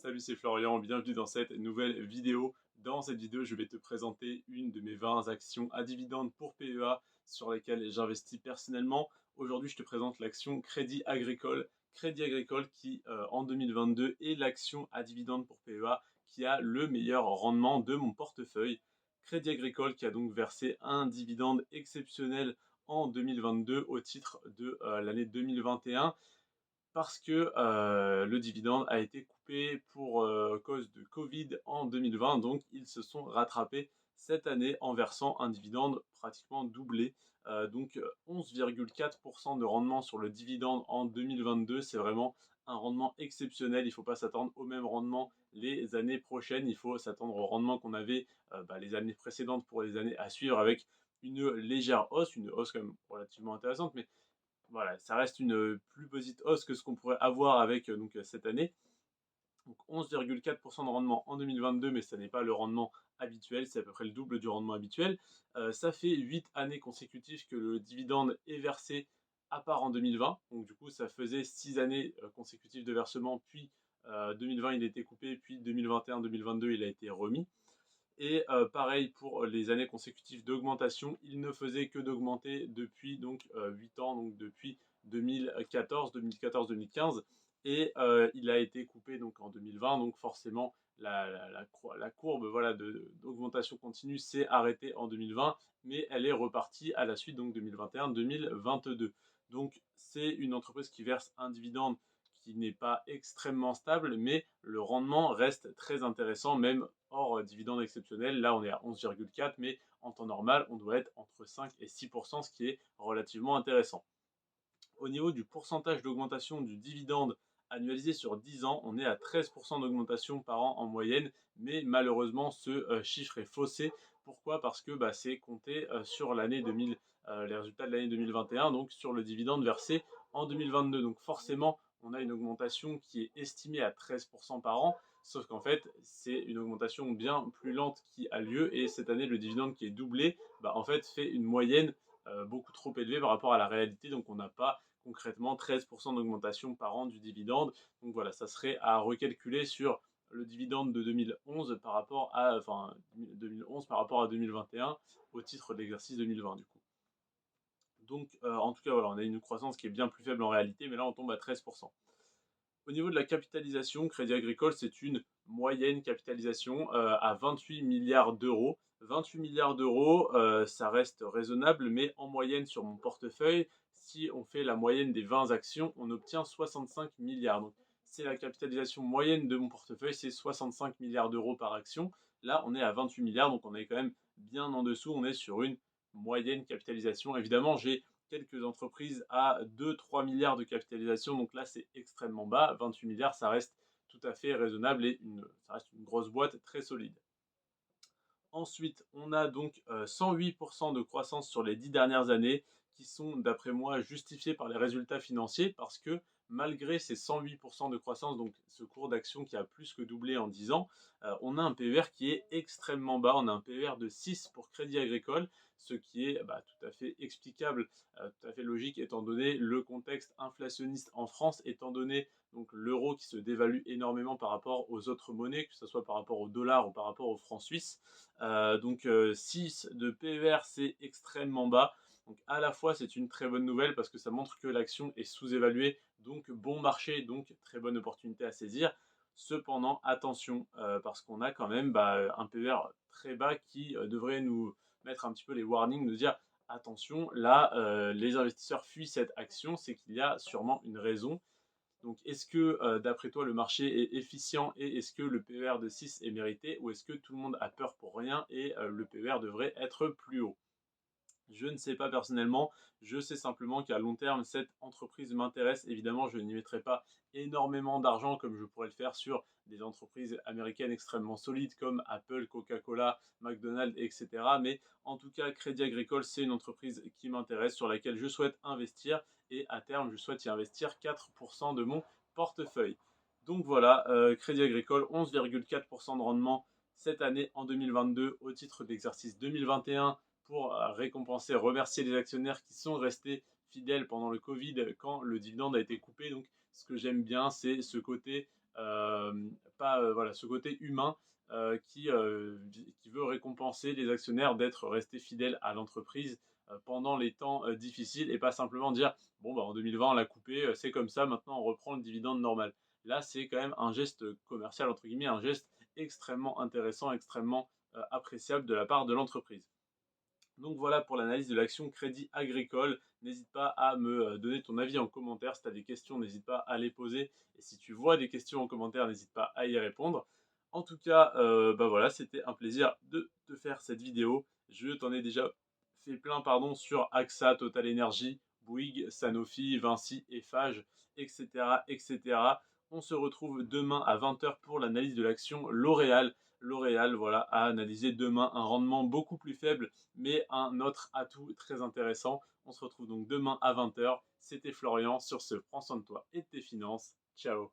Salut, c'est Florian, bienvenue dans cette nouvelle vidéo. Dans cette vidéo, je vais te présenter une de mes 20 actions à dividendes pour PEA sur lesquelles j'investis personnellement. Aujourd'hui, je te présente l'action Crédit Agricole. Crédit Agricole qui, en 2022, est l'action à dividendes pour PEA qui a le meilleur rendement de mon portefeuille. Crédit Agricole qui a donc versé un dividende exceptionnel en 2022 au titre de l'année 2021 parce que le dividende a été coupé pour cause de Covid en 2020, donc ils se sont rattrapés cette année en versant un dividende pratiquement doublé. Donc 11,4% de rendement sur le dividende en 2022, c'est vraiment un rendement exceptionnel. Il ne faut pas s'attendre au même rendement les années prochaines. Il faut s'attendre au rendement qu'on avait les années précédentes pour les années à suivre avec une légère hausse, une hausse quand même relativement intéressante, mais voilà, ça reste une plus petite hausse que ce qu'on pourrait avoir avec cette année. Donc 11,4% de rendement en 2022, mais ça n'est pas le rendement habituel, c'est à peu près le double du rendement habituel. Ça fait 8 années consécutives que le dividende est versé, à part en 2020. Donc du coup, ça faisait 6 années consécutives de versement, puis 2020 il a été coupé, puis 2021-2022 il a été remis. Et pareil pour les années consécutives d'augmentation, il ne faisait que d'augmenter depuis donc 8 ans, donc depuis 2014-2015, et il a été coupé donc en 2020, donc forcément la courbe voilà, d'augmentation continue s'est arrêtée en 2020, mais elle est repartie à la suite, donc 2021-2022. Donc c'est une entreprise qui verse un dividende qui n'est pas extrêmement stable, mais le rendement reste très intéressant, même hors dividende exceptionnel. Là, on est à 11,4, mais en temps normal, on doit être entre 5 et 6%, ce qui est relativement intéressant. Au niveau du pourcentage d'augmentation du dividende annualisé sur 10 ans, on est à 13% d'augmentation par an en moyenne, mais malheureusement, ce chiffre est faussé. Pourquoi? Parce que c'est compté sur l'année 2000, les résultats de l'année 2021, donc sur le dividende versé en 2022. Donc forcément, on a une augmentation qui est estimée à 13% par an, sauf qu'en fait, c'est une augmentation bien plus lente qui a lieu, et cette année, le dividende qui est doublé, en fait, fait une moyenne beaucoup trop élevée par rapport à la réalité, donc on n'a pas concrètement 13% d'augmentation par an du dividende. Donc voilà, ça serait à recalculer sur le dividende de 2011 par rapport à 2011 par rapport à 2021 au titre de l'exercice 2020 du coup. Donc en tout cas voilà, on a une croissance qui est bien plus faible en réalité, mais là on tombe à 13%. Au niveau de la capitalisation, Crédit Agricole, c'est une moyenne capitalisation à 28 milliards d'euros. 28 milliards d'euros, ça reste raisonnable, mais en moyenne sur mon portefeuille, si on fait la moyenne des 20 actions, on obtient 65 milliards. Donc, c'est la capitalisation moyenne de mon portefeuille, c'est 65 milliards d'euros par action. Là, on est à 28 milliards, donc on est quand même bien en dessous. On est sur une moyenne capitalisation. Évidemment, j'ai quelques entreprises à 2-3 milliards de capitalisation, donc là c'est extrêmement bas. 28 milliards, ça reste tout à fait raisonnable et ça reste une grosse boîte très solide. Ensuite, on a donc 108% de croissance sur les 10 dernières années qui sont, d'après moi, justifiées par les résultats financiers parce que malgré ces 108% de croissance, donc ce cours d'action qui a plus que doublé en 10 ans, on a un PER qui est extrêmement bas. On a un PER de 6 pour Crédit Agricole, ce qui est tout à fait explicable, tout à fait logique étant donné le contexte inflationniste en France, étant donné donc l'euro qui se dévalue énormément par rapport aux autres monnaies, que ce soit par rapport au dollar ou par rapport au franc suisse. Donc 6 de PER, c'est extrêmement bas. Donc à la fois, c'est une très bonne nouvelle parce que ça montre que l'action est sous-évaluée, donc bon marché, donc très bonne opportunité à saisir. Cependant, attention, parce qu'on a quand même un PER très bas qui devrait nous mettre un petit peu les warnings, nous dire attention, là, les investisseurs fuient cette action, c'est qu'il y a sûrement une raison. Donc, est-ce que, d'après toi, le marché est efficient et est-ce que le PER de 6 est mérité ou est-ce que tout le monde a peur pour rien et le PER devrait être plus haut? Je ne sais pas personnellement, je sais simplement qu'à long terme, cette entreprise m'intéresse. Évidemment, je n'y mettrai pas énormément d'argent comme je pourrais le faire sur des entreprises américaines extrêmement solides comme Apple, Coca-Cola, McDonald's, etc. Mais en tout cas, Crédit Agricole, c'est une entreprise qui m'intéresse, sur laquelle je souhaite investir et à terme, je souhaite y investir 4% de mon portefeuille. Donc voilà, Crédit Agricole, 11,4% de rendement cette année en 2022 au titre d'exercice 2021 pour récompenser, remercier les actionnaires qui sont restés fidèles pendant le Covid quand le dividende a été coupé. Donc ce que j'aime bien, c'est ce côté pas ce côté humain qui veut récompenser les actionnaires d'être restés fidèles à l'entreprise pendant les temps difficiles et pas simplement dire bon, bah, en 2020, on l'a coupé, c'est comme ça, maintenant on reprend le dividende normal. Là, c'est quand même un geste commercial, entre guillemets, un geste extrêmement intéressant, extrêmement appréciable de la part de l'entreprise. Donc voilà pour l'analyse de l'action Crédit Agricole. N'hésite pas à me donner ton avis en commentaire. Si tu as des questions, n'hésite pas à les poser. Et si tu vois des questions en commentaire, n'hésite pas à y répondre. En tout cas, bah voilà, c'était un plaisir de te faire cette vidéo. Je t'en ai déjà fait plein pardon, sur AXA, Total Energy, Bouygues, Sanofi, Vinci, Eiffage, etc., etc. On se retrouve demain à 20h pour l'analyse de l'action L'Oréal. L'Oréal, voilà, à analyser demain un rendement beaucoup plus faible, mais un autre atout très intéressant. On se retrouve donc demain à 20h. C'était Florian. Sur ce, prends soin de toi et de tes finances. Ciao.